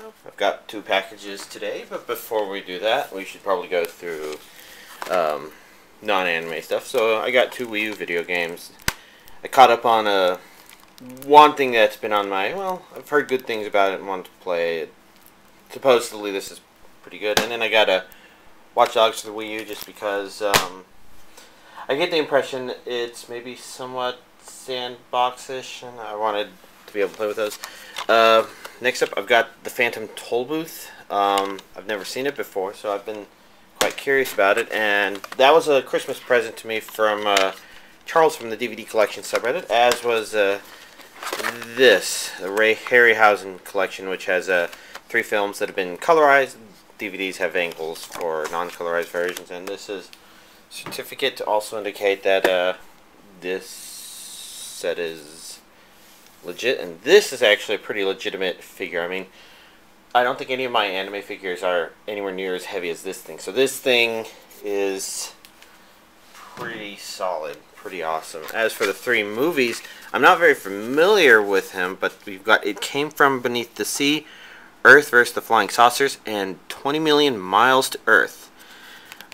So I've got 2 packages today, but before we do that, we should probably go through non-anime stuff. So I got 2 Wii U video games. I caught up on one thing that's been on my, well, I've heard good things about it and wanted to play it. Supposedly this is pretty good. And then I got a Watch Dogs for the Wii U just because I get the impression it's maybe somewhat sandbox-ish, and I wanted to be able to play with those. Next up, I've got the Phantom Tollbooth. I've never seen it before, so I've been quite curious about it, and that was a Christmas present to me from Charles from the DVD Collection subreddit, as was this, the Harryhausen Collection, which has 3 films that have been colorized. DVDs have angles for non-colorized versions, and this is a certificate to also indicate that this set is legit, and this is actually a pretty legitimate figure. I mean, I don't think any of my anime figures are anywhere near as heavy as this thing. So this thing is pretty solid, pretty awesome. As for the 3 movies, I'm not very familiar with him, but we've got It Came From Beneath the Sea, Earth vs. the Flying Saucers, and 20 Million Miles to Earth.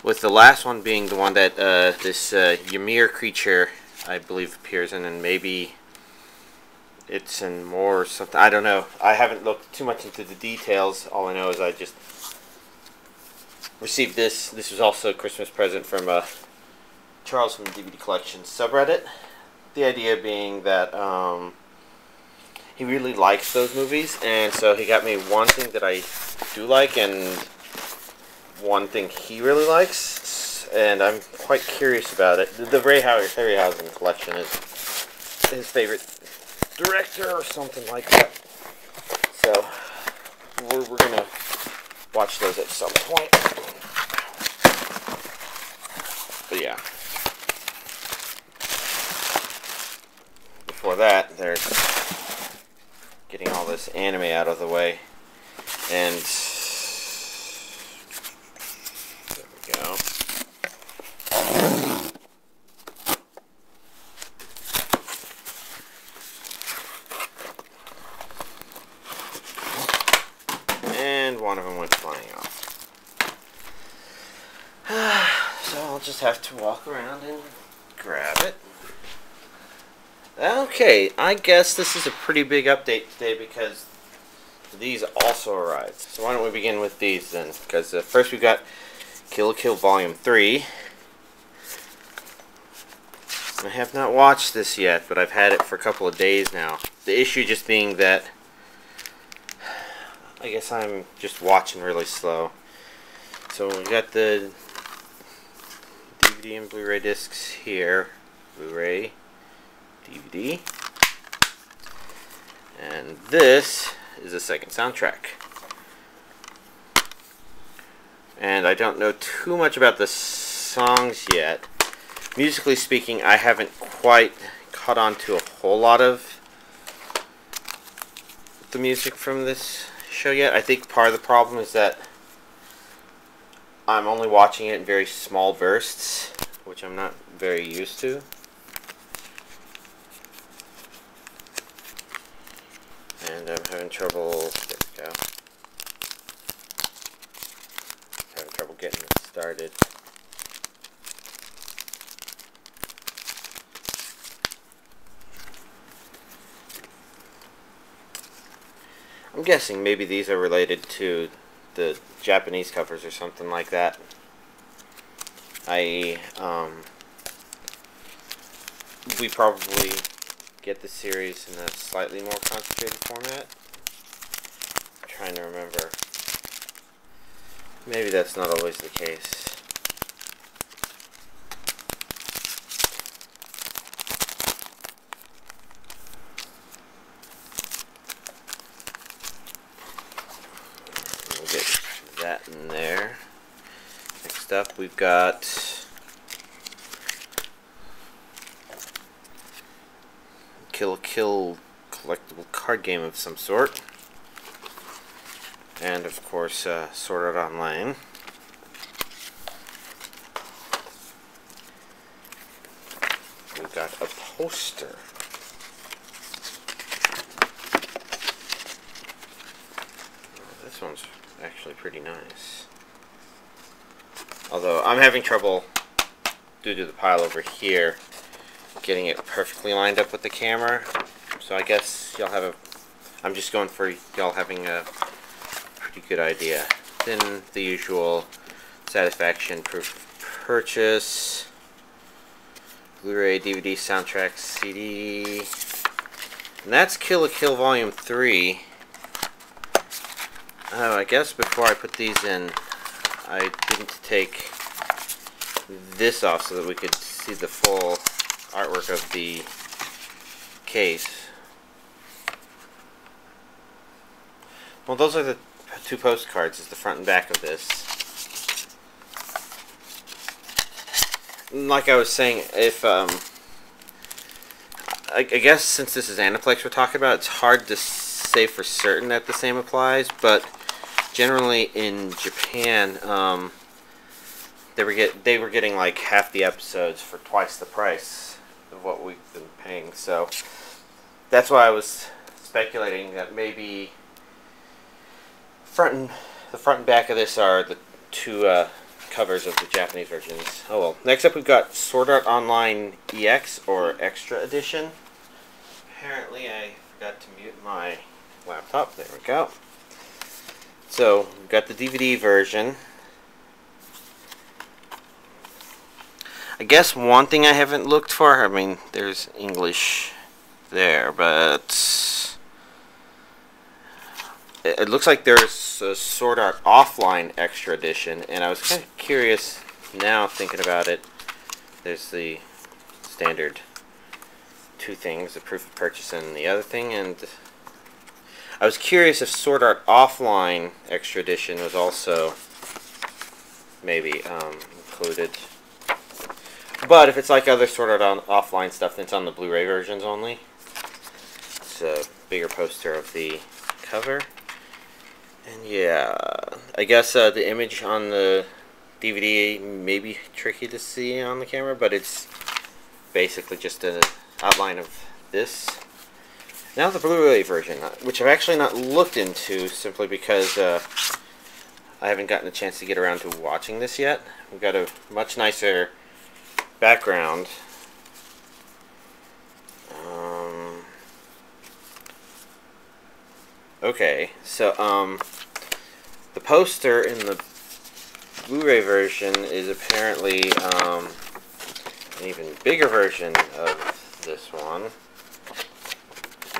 With the last one being the one that this Ymir creature, I believe, appears in, and maybe it's in more or something. I don't know. I haven't looked too much into the details. All I know is I just received this. This was also a Christmas present from Charles from the DVD Collection subreddit. The idea being that he really likes those movies, and so he got me one thing that I do like and one thing he really likes, and I'm quite curious about it. The Harryhausen Collection is his favorite director or something like that. So we're gonna watch those at some point. But yeah. Before that, there's getting all this anime out of the way. And there we go. And one of them went flying off. So I'll just have to walk around and grab it. Okay, I guess this is a pretty big update today because these also arrived. So why don't we begin with these then? Because first we got Kill Volume 3. I have not watched this yet, but I've had it for a couple of days now. The issue just being that I guess I'm just watching really slow. So we got the DVD and Blu-ray discs here. Blu-ray, DVD. And this is the second soundtrack. And I don't know too much about the songs yet. Musically speaking, I haven't quite caught on to a whole lot of the music from this show yet. I think part of the problem is that I'm only watching it in very small bursts, which I'm not very used to. And I'm having trouble, there we go, having trouble getting it started. I'm guessing maybe these are related to the Japanese covers or something like that. We probably get the series in a slightly more concentrated format. I'm trying to remember. Maybe that's not always the case. We'll get that in there. Next up, we've got Kill collectible card game of some sort, and of course Sword Art Online. We've got a poster. this one's actually pretty nice. Although I'm having trouble, due to the pile over here, getting it perfectly lined up with the camera. So I guess y'all have a... I'm just going for y'all having a pretty good idea. Then the usual satisfaction proof of purchase, Blu-ray, DVD, soundtrack, CD, and that's Kill Volume 3. Oh, I guess before I put these in, I didn't take this off so that we could see the full artwork of the case. Well, those are the two postcards, is the front and back of this. Like I was saying, if I guess since this is Aniplex we're talking about, it's hard to say for certain that the same applies, but generally in Japan, they were getting like half the episodes for twice the price of what we've been paying. So that's why I was speculating that maybe the front and back of this are the two covers of the Japanese versions. Oh well. Next up we've got Sword Art Online EX, or Extra Edition. Apparently I forgot to mute my laptop. There we go. So we've got the DVD version. I guess one thing I haven't looked for, I mean there's English there, but it looks like there's a Sword Art Offline Extra Edition, and I was kind of curious now thinking about it. There's the standard two things, the proof of purchase and the other thing, and I was curious if Sword Art Offline Extra Edition was also maybe included. But if it's like other Sword Art Offline stuff, then it's on the Blu-ray versions only. It's a bigger poster of the cover. And yeah, I guess the image on the DVD may be tricky to see on the camera, but it's basically just an outline of this. Now the Blu-ray version, which I've actually not looked into simply because I haven't gotten a chance to get around to watching this yet. We've got a much nicer background. Okay, so the poster in the Blu-ray version is apparently an even bigger version of this one,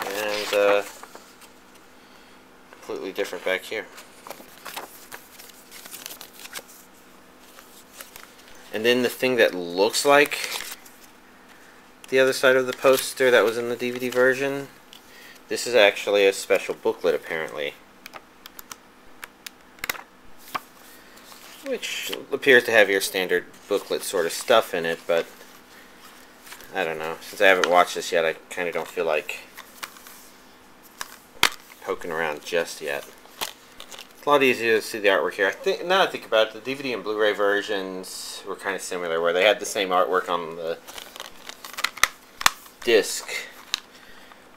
and completely different back here. And then the thing that looks like the other side of the poster that was in the DVD version, this is actually a special booklet apparently, which appears to have your standard booklet sort of stuff in it, but I don't know. Since I haven't watched this yet, I kind of don't feel like poking around just yet. It's a lot easier to see the artwork here. Now that I think about it, the DVD and Blu-ray versions were kind of similar, where they had the same artwork on the disc,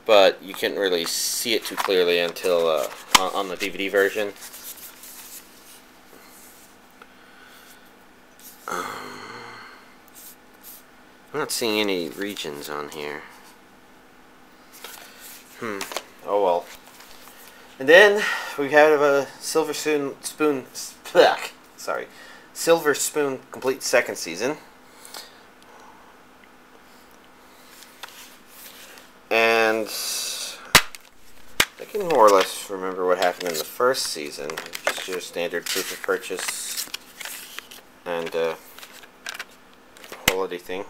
but you couldn't really see it too clearly until on the DVD version. I'm not seeing any regions on here. Oh well. And then we have a Silver Spoon complete second season. And I can more or less remember what happened in the first season. Just your standard proof of purchase and quality thing.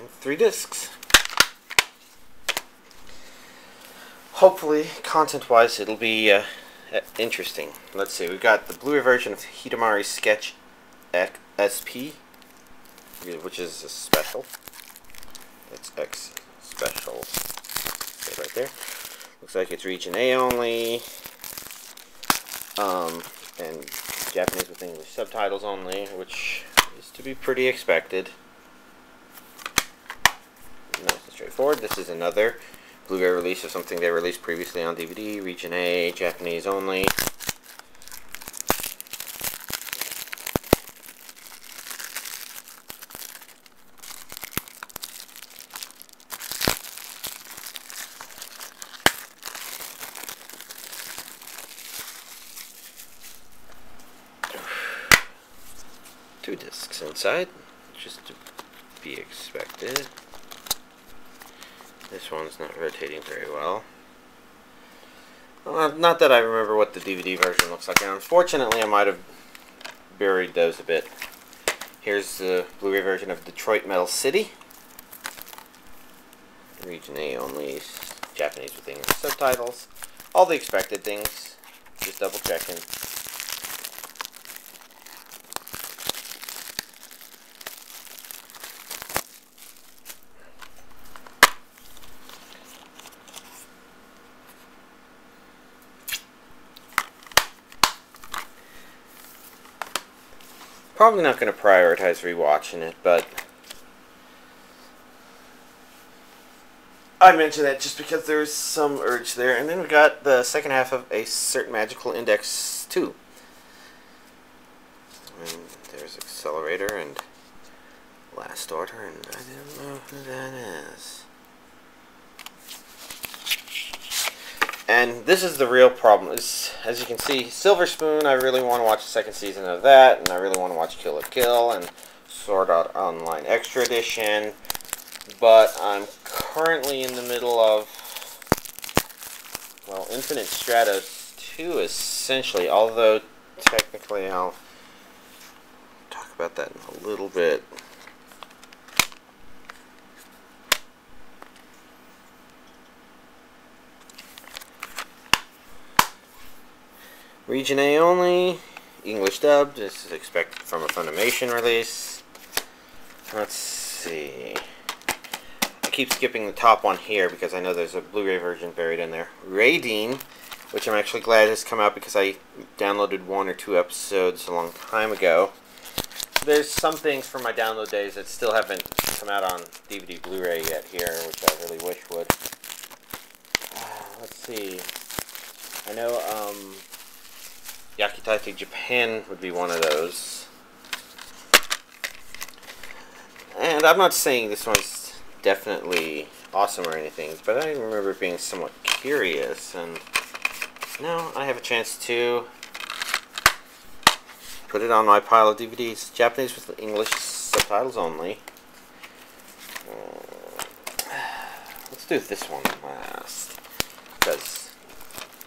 And 3 discs. Hopefully, content-wise, it'll be interesting. Let's see, we've got the Blu-ray version of Hidamari Sketch SP, which is a special. That's X special. Okay, right there. Looks like it's region A only, and Japanese with English subtitles only, which is to be pretty expected. Nice and straightforward. This is another Blu-ray release of something they released previously on DVD, region A, Japanese only. Two discs inside, just to be expected. This one's not rotating very well. Not that I remember what the DVD version looks like, and unfortunately I might have buried those a bit. Here's the Blu-ray version of Detroit Metal City. Region A only, Japanese with English subtitles. All the expected things, just double checking. Probably not going to prioritize rewatching it, but I mentioned that just because there was some urge there. And then we got the second half of A Certain Magical Index 2. And there's Accelerator and Last Order, and I don't know who that is. And this is the real problem. As you can see, Silver Spoon, I really want to watch the second season of that, and I really want to watch Kill Kill and Sword Art Online Extra Edition. But I'm currently in the middle of, well, Infinite Stratos 2 essentially, although technically I'll talk about that in a little bit. Region A only, English dubbed. This is expected from a Funimation release. Let's see. I keep skipping the top one here because I know there's a Blu-ray version buried in there. Reideen, which I'm actually glad has come out because I downloaded 1 or 2 episodes a long time ago. There's some things from my download days that still haven't come out on DVD Blu-ray yet here, which I really wish would. Let's see. I know, Yakitate Japan would be one of those. And I'm not saying this one's definitely awesome or anything, but I remember being somewhat curious, and now I have a chance to put it on my pile of DVDs. Japanese with English subtitles only. Let's do this one last, because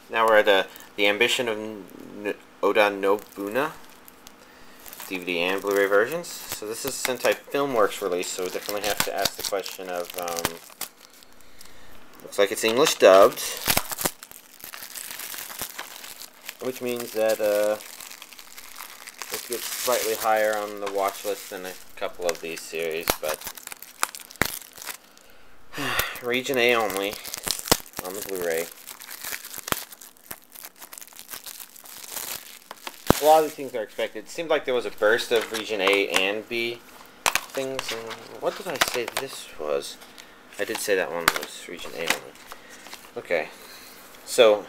now we're at The Ambition of Oda Nobuna, DVD and Blu-ray versions. So this is Sentai Filmworks release, so we definitely have to ask the question of, looks like it's English dubbed, which means that this gets slightly higher on the watch list than a couple of these series, but Region A only on the Blu-ray. A lot of these things are expected. It seemed like there was a burst of Region A and B things. And what did I say this was? I did say that one was Region A only. Okay. So,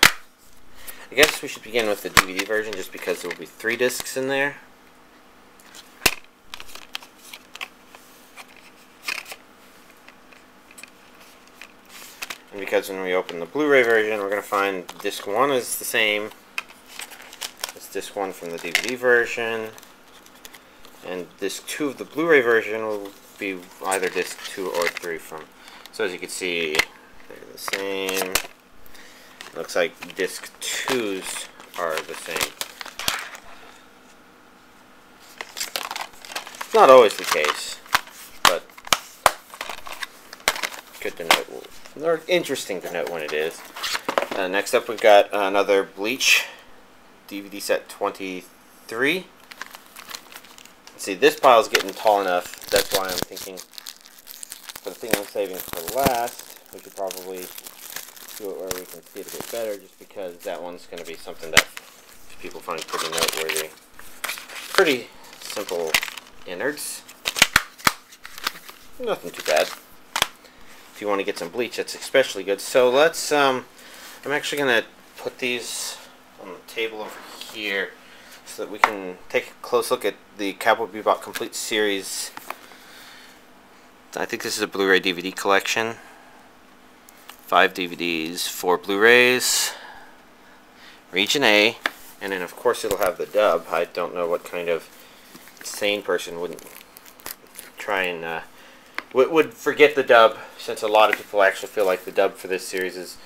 I guess we should begin with the DVD version just because there will be 3 discs in there. And because when we open the Blu-ray version, we're going to find disc 1 is the same. Disc 1 from the DVD version, and disc 2 of the Blu-ray version will be either disc 2 or 3 from. So as you can see, they're the same. Looks like disc 2s are the same. It's not always the case, but good to note, or interesting to note when it is. Next up, we've got another Bleach DVD set 23. See, this pile's getting tall enough. That's why I'm thinking, for the thing I'm saving for last, we could probably do it where we can see it a bit better, just because that one's going to be something that people find pretty noteworthy. Pretty simple innards. Nothing too bad. if you want to get some Bleach, that's especially good. So let's, I'm actually going to put these on the table over here so that we can take a close look at the Cowboy Bebop Complete Series. I think this is a Blu-ray DVD collection. 5 DVDs, 4 Blu-rays, Region A, and then of course it'll have the dub. I don't know what kind of sane person wouldn't try and would forget the dub, since a lot of people actually feel like the dub for this series is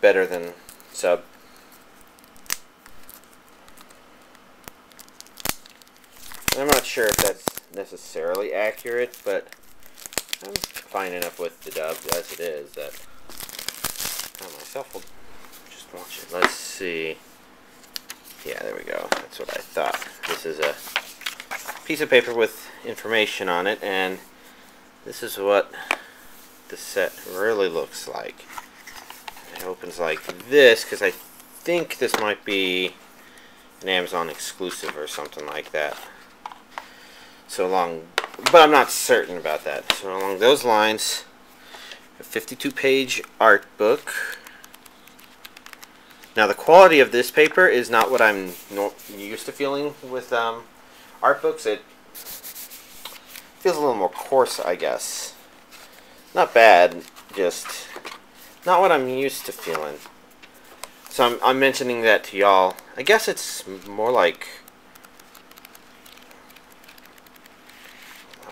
better than sub. I'm not sure if that's necessarily accurate, but I'm fine enough with the dub as it is that I myself will just watch it. Let's see. Yeah, there we go. That's what I thought. This is a piece of paper with information on it, and this is what the set really looks like. It opens like this, because I think this might be an Amazon exclusive or something like that. So along, but I'm not certain about that. So along those lines, a 52-page art book. Now the quality of this paper is not what I'm used to feeling with art books. It feels a little more coarse, I guess. Not bad, just not what I'm used to feeling. So I'm mentioning that to y'all. I guess it's more like,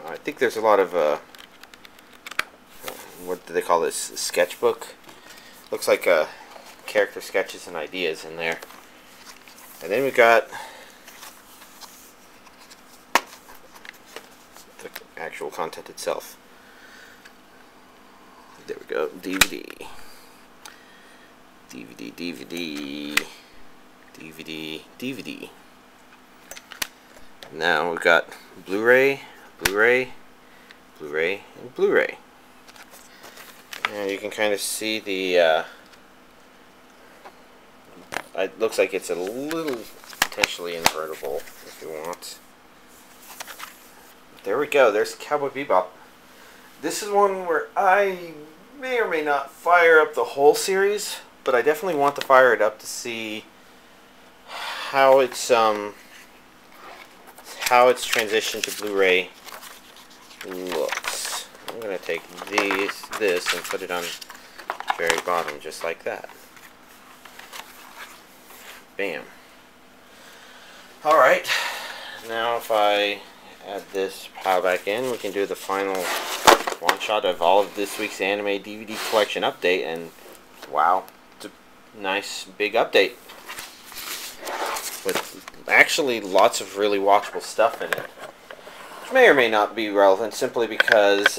I think there's a lot of what do they call this? Sketchbook. Looks like character sketches and ideas in there. And then we got the actual content itself. There we go. DVD. DVD, DVD, DVD, DVD. Now we've got Blu-ray, Blu-ray, Blu-ray, and Blu-ray. And you can kind of see the, it looks like it's a little potentially invertible if you want. There we go, there's Cowboy Bebop. This is one where I may or may not fire up the whole series, but I definitely want to fire it up to see how it's transitioned to Blu-ray looks. I'm gonna take this and put it on the very bottom just like that. Bam. Alright, now if I add this pile back in, we can do the final one shot of all of this week's anime DVD collection update, and wow, it's a nice big update with actually lots of really watchable stuff in it, which may or may not be relevant simply because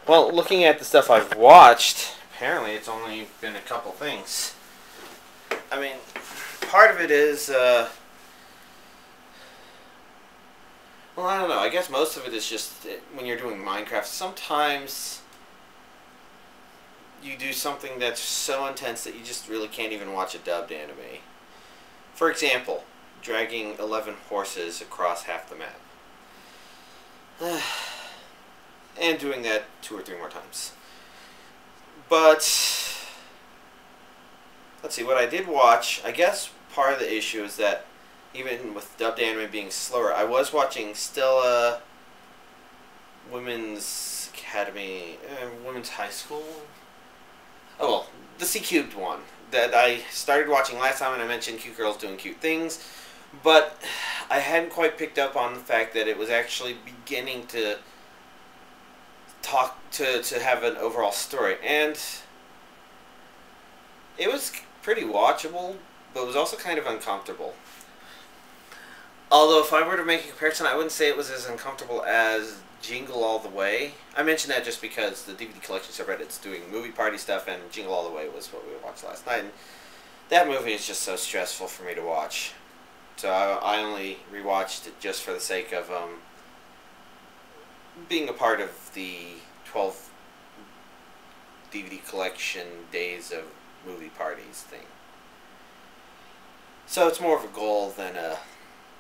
well, looking at the stuff I've watched, apparently it's only been a couple things. I mean, part of it is well, I don't know. I guess most of it is just when you're doing Minecraft, sometimes you do something that's so intense that you just really can't even watch a dubbed anime. For example, dragging 11 horses across half the map. And doing that 2 or 3 more times. But let's see, what I did watch, I guess part of the issue is that even with dubbed anime being slower, I was watching Stella Women's Academy, Women's High School? Oh well, the C-Cubed one that I started watching last time, and I mentioned cute girls doing cute things, but I hadn't quite picked up on the fact that it was actually beginning to have an overall story, and it was pretty watchable, but it was also kind of uncomfortable. Although if I were to make a comparison, I wouldn't say it was as uncomfortable as Jingle All the Way. I mention that just because the DVD collection subreddit's doing movie party stuff, and Jingle All the Way was what we watched last night. And that movie is just so stressful for me to watch. So I only rewatched it just for the sake of being a part of the 12 DVD collection days of movie parties thing. So it's more of a goal than a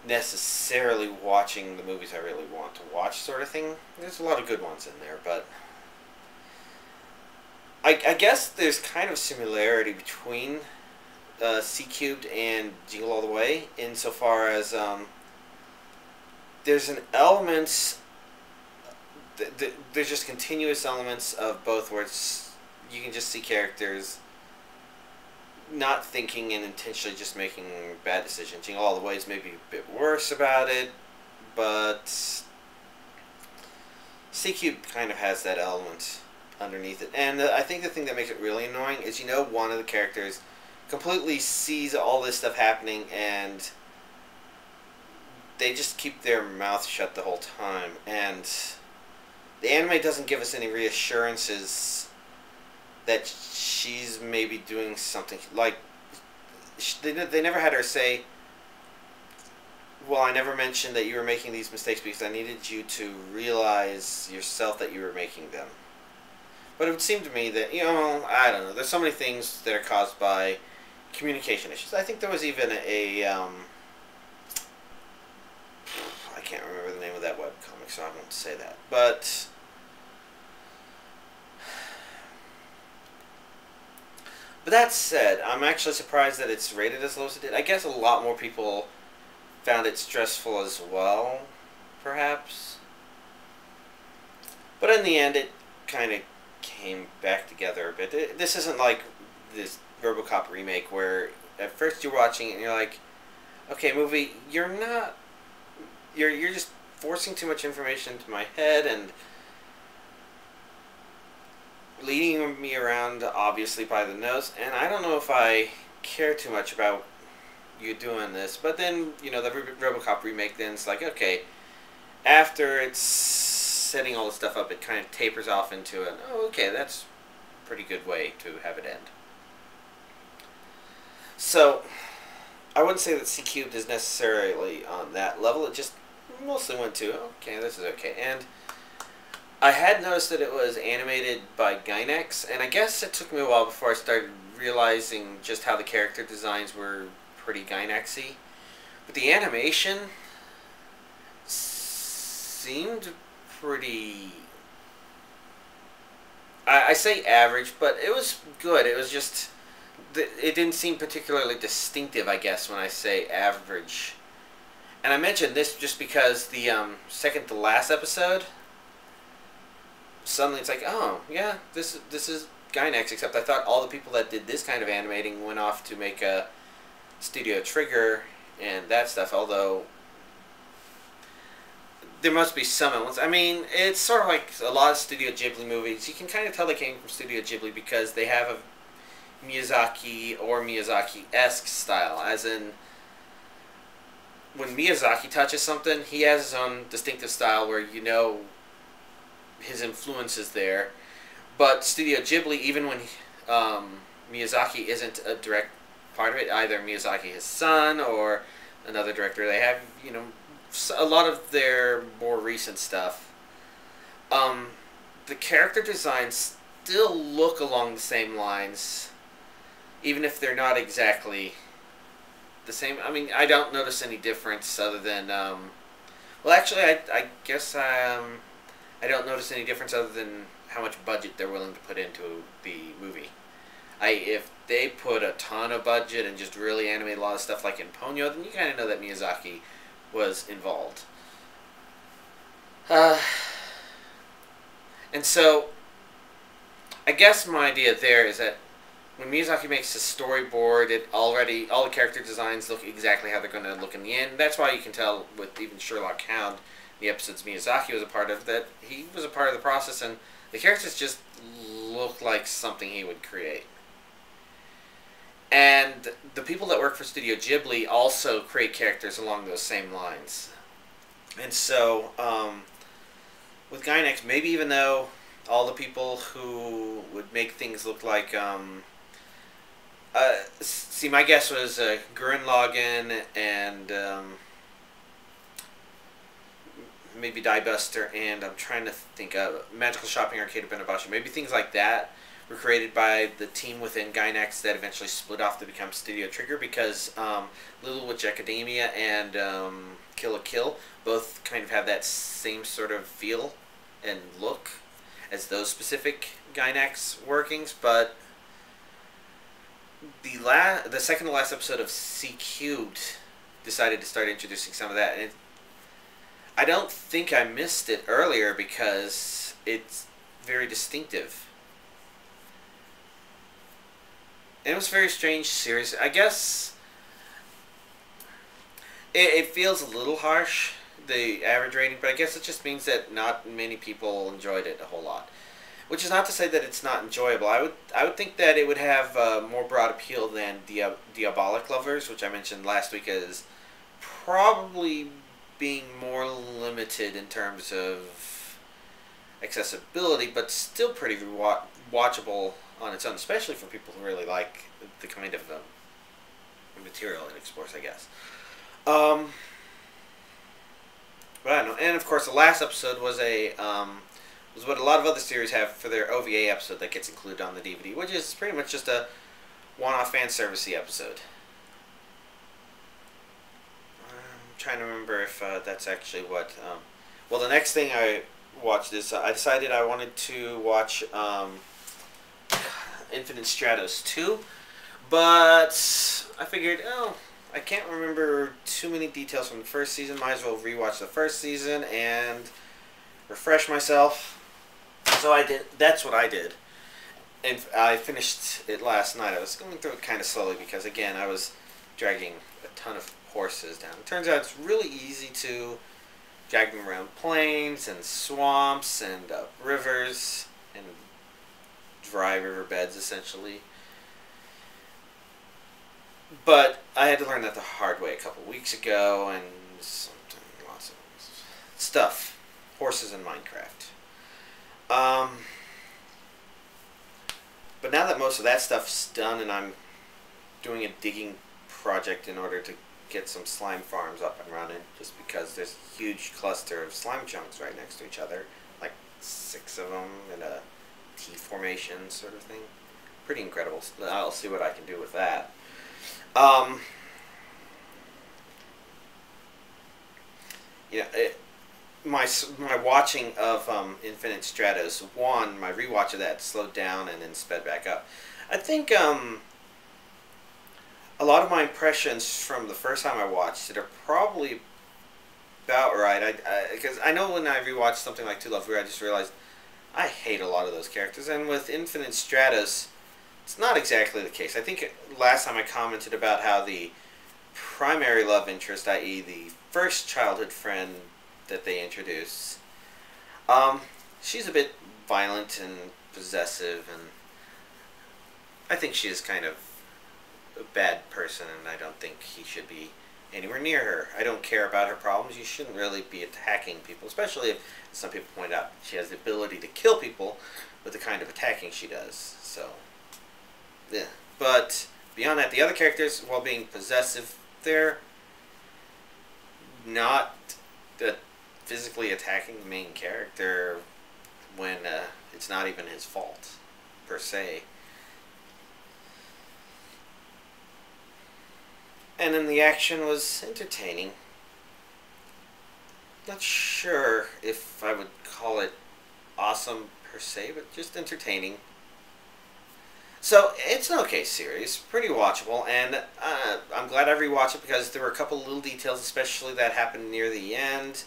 necessarily watching the movies I really want to watch sort of thing. There's a lot of good ones in there, but I guess there's kind of similarity between C-Cubed and Jingle All the Way insofar as there's an element, there's just continuous elements of both where you can just see characters not thinking and intentionally just making bad decisions. Jingle All the Way is maybe a bit worse about it, but C-Cube kind of has that element underneath it. And I think the thing that makes it really annoying is, you know, one of the characters completely sees all this stuff happening and they just keep their mouth shut the whole time. And the anime doesn't give us any reassurances that she's maybe doing something. Like, they never had her say, well, I never mentioned that you were making these mistakes because I needed you to realize yourself that you were making them. But it would seem to me that, you know, I don't know, there's so many things that are caused by communication issues. I think there was even a, I can't remember the name of that webcomic, so I won't say that. But that said, I'm actually surprised that it's rated as low as it did. I guess a lot more people found it stressful as well, perhaps. But in the end, it kind of came back together a bit. This isn't like this RoboCop remake where at first you're watching it and you're like, okay, movie, you're just forcing too much information into my head and leading me around, obviously, by the nose, and I don't know if I care too much about you doing this. But then, you know, the RoboCop remake, then it's like, okay, after it's setting all the stuff up, it kind of tapers off into an, oh, okay, that's a pretty good way to have it end. So, I wouldn't say that C-Cubed is necessarily on that level. It just mostly went to, okay, this is okay. And I had noticed that it was animated by Gainax, and I guess it took me a while before I started realizing just how the character designs were pretty Gainax-y. But the animation seemed pretty, I say average, but it was good. It was just, it didn't seem particularly distinctive, I guess, when I say average. And I mentioned this just because the second to last episode, suddenly it's like, oh, yeah, this is Gainax, except I thought all the people that did this kind of animating went off to make a Studio Trigger and that stuff, although there must be some elements. I mean, it's sort of like a lot of Studio Ghibli movies. You can kind of tell they came from Studio Ghibli because they have a Miyazaki or Miyazaki-esque style, as in, when Miyazaki touches something, he has his own distinctive style where you know his influence is there. But Studio Ghibli, even when Miyazaki isn't a direct part of it, either Miyazaki, his son, or another director, they have, you know, a lot of their more recent stuff. The character designs still look along the same lines, even if they're not exactly the same. I mean, I don't notice any difference other than, well, actually, I guess I don't notice any difference other than how much budget they're willing to put into the movie. If they put a ton of budget and just really animate a lot of stuff like in Ponyo, then you kind of know that Miyazaki was involved. And so, I guess my idea there is that when Miyazaki makes a storyboard, all the character designs look exactly how they're going to look in the end. That's why you can tell with even Sherlock Hound, the episodes Miyazaki was a part of, that he was a part of the process, and the characters just look like something he would create. And the people that work for Studio Ghibli also create characters along those same lines. And so, with Gainax, maybe even though all the people who would make things look like, see, my guess was Gurren Lagann and maybe Die Buster, and I'm trying to think of Magical Shopping Arcade of Benabashi. Maybe things like that were created by the team within Gainax that eventually split off to become Studio Trigger, because Little Witch Academia and Kill la Kill both kind of have that same sort of feel and look. as those specific Gynax workings, but the second to last episode of C Cubed decided to start introducing some of that, and I don't think I missed it earlier because it's very distinctive. And it was a very strange series. I guess it feels a little harsh, the average rating, but I guess it just means that not many people enjoyed it a whole lot. Which is not to say that it's not enjoyable. I would think that it would have more broad appeal than Diabolic Lovers, which I mentioned last week as probably being more limited in terms of accessibility, but still pretty watchable on its own, especially for people who really like the kind of material it explores, I guess. But I don't know. And of course, the last episode was was what a lot of other series have for their OVA episode that gets included on the DVD, which is pretty much just a one-off fan servicey episode. I'm trying to remember if that's actually what. Well, the next thing I watched is I decided I wanted to watch Infinite Stratos 2, but I figured, oh, I can't remember too many details from the first season. Might as well rewatch the first season and refresh myself. So I did. That's what I did, and I finished it last night. I was going through it kind of slowly because, again, I was dragging a ton of horses down. It turns out it's really easy to drag them around plains and swamps and rivers and dry riverbeds, essentially. But I had to learn that the hard way a couple weeks ago, and lots of stuff. Horses in Minecraft. But now that most of that stuff's done and I'm doing a digging project in order to get some slime farms up and running, just because there's a huge cluster of slime chunks right next to each other, like 6 of them in a T formation sort of thing. Pretty incredible. I'll see what I can do with that. My watching of Infinite Stratos 1, my rewatch of that slowed down and then sped back up. I think a lot of my impressions from the first time I watched it are probably about right. Because I know when I rewatched something like To Love Weird, I just realized I hate a lot of those characters. And with Infinite Stratos, it's not exactly the case. I think last time I commented about how the primary love interest, i.e. the first childhood friend that they introduce, she's a bit violent and possessive, and I think she is kind of a bad person, and I don't think he should be anywhere near her. I don't care about her problems. You shouldn't really be attacking people, especially if, as some people point out, she has the ability to kill people with the kind of attacking she does. So, yeah. But beyond that, the other characters, while being possessive, they're not physically attacking the main character when it's not even his fault, per se. And then the action was entertaining. Not sure if I would call it awesome per se, but just entertaining. So it's an okay series, pretty watchable, and I'm glad I rewatched it because there were a couple little details, especially that happened near the end,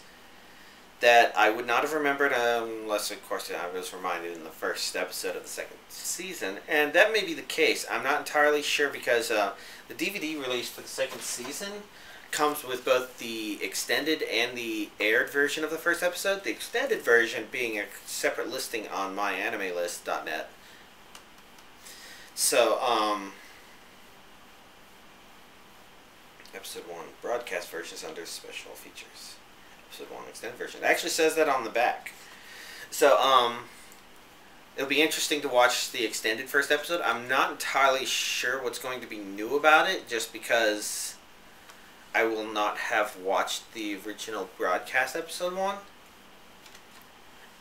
that I would not have remembered unless, of course, I was reminded in the first episode of the second season. And that may be the case. I'm not entirely sure because the DVD released for the second season comes with both the extended and the aired version of the first episode. The extended version being a separate listing on myanimelist.net. So, episode 1 broadcast version is under special features. Episode 1 extended version. It actually says that on the back. So, it'll be interesting to watch the extended first episode. I'm not entirely sure what's going to be new about it, just because I will not have watched the original broadcast episode 1.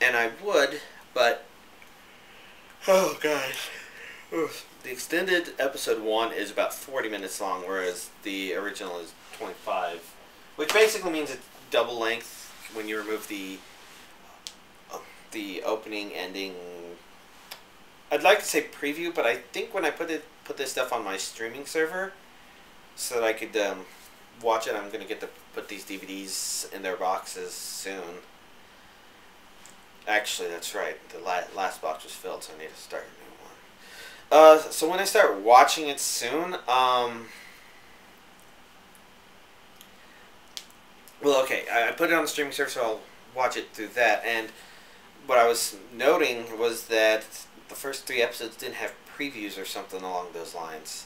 And I would, but... oh, gosh. Oof. The extended episode 1 is about 40 minutes long, whereas the original is 25. Which basically means it's double length when you remove the the opening, ending. I'd like to say preview, but I think when I put this stuff on my streaming server, so that I could watch it, I'm gonna get to put these DVDs in their boxes soon. Actually, that's right. The last box was filled, so I need to start a new one. So when I start watching it soon, well, okay, I put it on the streaming service, so I'll watch it through that. And what I was noting was that the first 3 episodes didn't have previews or something along those lines,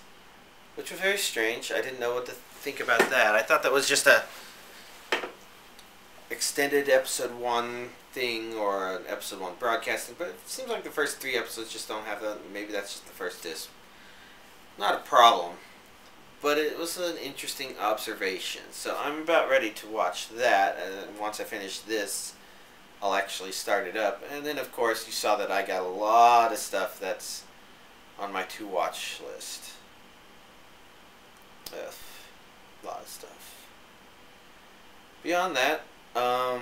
which was very strange. I didn't know what to think about that. I thought that was just a extended episode 1 thing or an episode 1 broadcasting, but it seems like the first 3 episodes just don't have that. Maybe that's just the first disc. Not a problem, but it was an interesting observation. So I'm about ready to watch that, and once I finish this, I'll actually start it up. And then, of course, you saw that I got a lot of stuff that's on my to-watch list. Ugh, a lot of stuff. Beyond that, I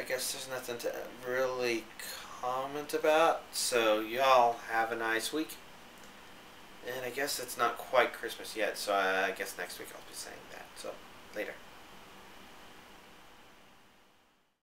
guess there's nothing to really comment about. So y'all have a nice week. And I guess it's not quite Christmas yet, so I guess next week I'll be saying that. So, later.